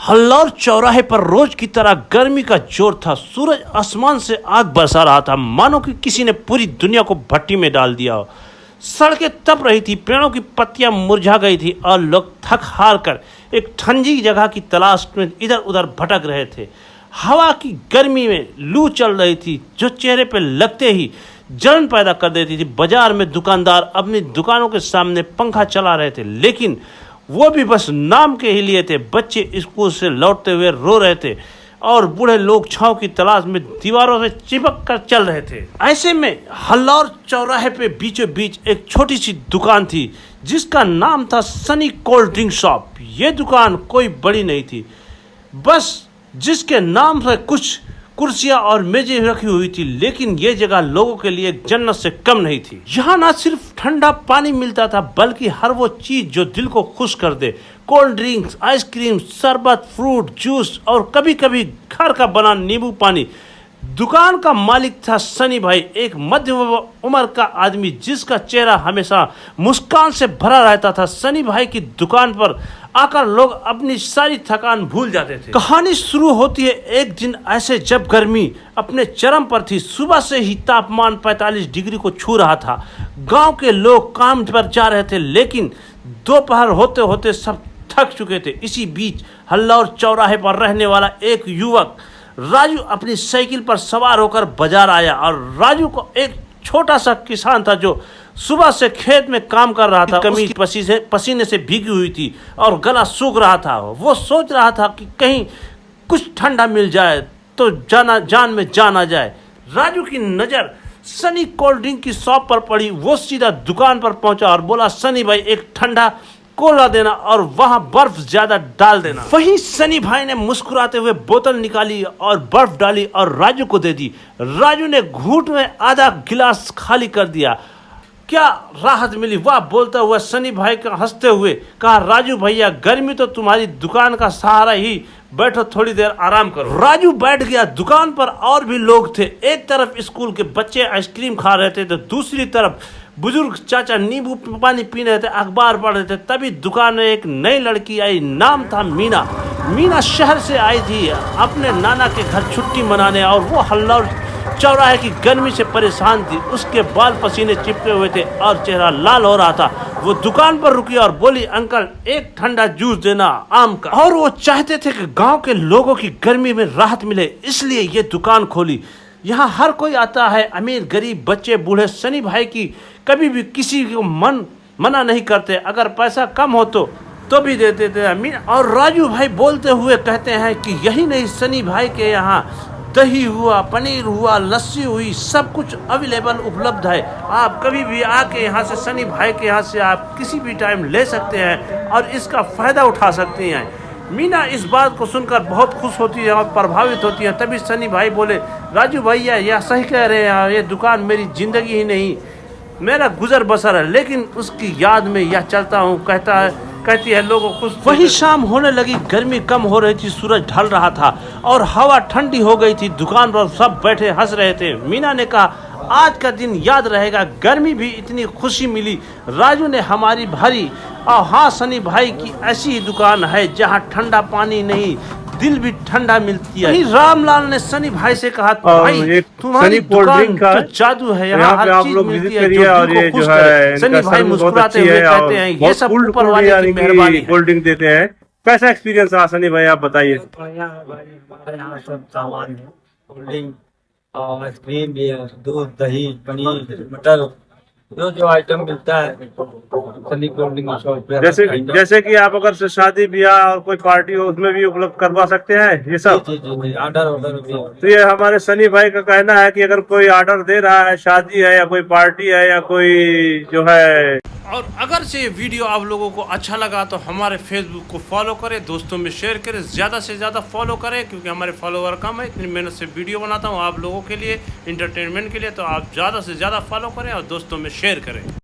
हल्लौर चौराहे पर रोज की तरह गर्मी का जोर था। सूरज आसमान से आग बरसा रहा था, मानो कि किसी ने पूरी दुनिया को भट्टी में डाल दिया हो। सड़कें तप रही थी, पेड़ों की पत्तियां मुरझा गई थी और लोग थक हार कर एक ठंडी जगह की तलाश में इधर उधर भटक रहे थे। हवा की गर्मी में लू चल रही थी, जो चेहरे पर लगते ही जलन पैदा कर देती थी। बाजार में दुकानदार अपनी दुकानों के सामने पंखा चला रहे थे, लेकिन वो भी बस नाम के ही लिए थे। बच्चे स्कूल से लौटते हुए रो रहे थे और बूढ़े लोग छांव की तलाश में दीवारों से चिपक कर चल रहे थे। ऐसे में हल्लौर चौराहे पे बीचों बीच एक छोटी सी दुकान थी, जिसका नाम था सनी कोल्ड ड्रिंक शॉप। ये दुकान कोई बड़ी नहीं थी, बस जिसके नाम से कुछ कुर्सियां और मेजें रखी हुई थी, लेकिन ये जगह लोगों के लिए एक जन्नत से कम नहीं थी। यहाँ न सिर्फ ठंडा पानी मिलता था, बल्कि हर वो चीज जो दिल को खुश कर दे। कोल्ड ड्रिंक्स, आइसक्रीम, शरबत, फ्रूट जूस और कभी कभी घर का बना नींबू पानी। दुकान का मालिक था सनी भाई, एक मध्य उम्र का आदमी जिसका चेहरा हमेशा मुस्कान से भरा रहता था। सनी भाई की दुकान पर आकर लोग अपनी सारी थकान भूल जाते थे। कहानी शुरू होती है एक दिन ऐसे, जब गर्मी अपने चरम पर थी। सुबह से ही तापमान 45 डिग्री को छू रहा था। गांव के लोग काम पर जा रहे थे, लेकिन दोपहर होते होते सब थक चुके थे। इसी बीच हल्लौर चौराहे पर रहने वाला एक युवक राजू अपनी साइकिल पर सवार होकर बाजार आया। और राजू को एक छोटा सा किसान था जो सुबह से खेत में काम कर रहा था। कमीज पसीने से भीगी हुई थी और गला सूख रहा था। वो सोच रहा था कि कहीं कुछ ठंडा मिल जाए तो जान में जान आ जाए। राजू की नज़र सनी कोल्ड ड्रिंक की शॉप पर पड़ी। वो सीधा दुकान पर पहुंचा और बोला, सनी भाई एक ठंडा कोला देना और वहां बर्फ ज्यादा डाल देना। वहीं सनी भाई ने मुस्कुराते हुए बोतल निकाली और बर्फ डाली और राजू को दे दी। राजू ने घूंट में आधा गिलास खाली कर दिया। क्या राहत मिली, वाह बोलता हुआ सनी भाई का हंसते हुए कहा, राजू भैया गर्मी तो तुम्हारी दुकान का सहारा ही, बैठो थोड़ी देर आराम करो। राजू बैठ गया। दुकान पर और भी लोग थे। एक तरफ स्कूल के बच्चे आइसक्रीम खा रहे थे तो दूसरी तरफ बुजुर्ग चाचा नींबू पानी पी रहे थे, अखबार पढ़ रहे थे। तभी दुकान में एक नई लड़की आई, नाम था मीना। मीना शहर से आई थी अपने नाना के घर छुट्टी मनाने, और वो हल्लौर चौराहे की गर्मी से परेशान थी। उसके बाल पसीने चिपके हुए थे और चेहरा लाल हो रहा था। वो दुकान पर रुकी और बोली, अंकल एक ठंडा जूस देना आम का। और वो चाहते थे कि गांव के लोगों की गर्मी में राहत मिले, इसलिए ये दुकान खोली। यहाँ हर कोई आता है, अमीर गरीब बच्चे बूढ़े। सनी भाई की कभी भी किसी को मना नहीं करते। अगर पैसा कम हो तो भी देते थे अमीर। और राजू भाई बोलते हुए कहते हैं कि यही नहीं, सनी भाई के यहाँ दही हुआ, पनीर हुआ, लस्सी हुई, सब कुछ अवेलेबल उपलब्ध है। आप कभी भी आके यहाँ से सनी भाई के यहाँ से आप किसी भी टाइम ले सकते हैं और इसका फ़ायदा उठा सकते हैं। मीना इस बात को सुनकर बहुत खुश होती है और प्रभावित होती है। तभी सनी भाई बोले, राजू भैया यह सही कह रहे हैं, ये दुकान मेरी ज़िंदगी ही नहीं मेरा गुजर बसर है, लेकिन उसकी याद में यह चलता हूँ, कहती है लोगों को खुश। वही शाम होने लगी, गर्मी कम हो रही थी, सूरज ढल रहा था और हवा ठंडी हो गई थी। दुकान पर सब बैठे हंस रहे थे। मीना ने कहा, आज का दिन याद रहेगा, गर्मी भी इतनी खुशी मिली राजू ने हमारी भरी। और हाँ, सनी भाई की ऐसी ही दुकान है जहाँ ठंडा पानी नहीं, दिल भी ठंडा मिलती है। रामलाल ने सनी भाई से कहा, भाई तुम्हारी दुकान का जादू है, यहाँ हर चीज मिलती है जो दिल को खुश करे। सनी भाई मुस्कुराते हुए कहते हैं, ये सब ऊपर वाले की मेहरबानी है। कोल्ड ड्रिंक देते हैं। कैसा एक्सपीरियंस रहा सनी भाई, आप बताइए। सब सामान है, कोल्ड ड्रिंक और आइसक्रीम भी है, दूध दही पनीर मटर जो आइटम मिलता है सनी कोल्ड ड्रिंक शॉप पे। जैसे कि आप अगर शादी ब्याह और कोई पार्टी हो उसमें भी उपलब्ध करवा सकते हैं ये सब। जी ऑर्डर भी। तो ये हमारे सनी भाई का कहना है कि अगर कोई ऑर्डर दे रहा है, शादी है या कोई पार्टी है या कोई जो है। और अगर से ये वीडियो आप लोगों को अच्छा लगा तो हमारे फेसबुक को फॉलो करें, दोस्तों में शेयर करें, ज़्यादा से ज़्यादा फॉलो करें, क्योंकि हमारे फॉलोवर कम है। इतनी मेहनत से वीडियो बनाता हूँ आप लोगों के लिए, इंटरटेनमेंट के लिए। तो आप ज़्यादा से ज़्यादा फॉलो करें और दोस्तों में शेयर करें।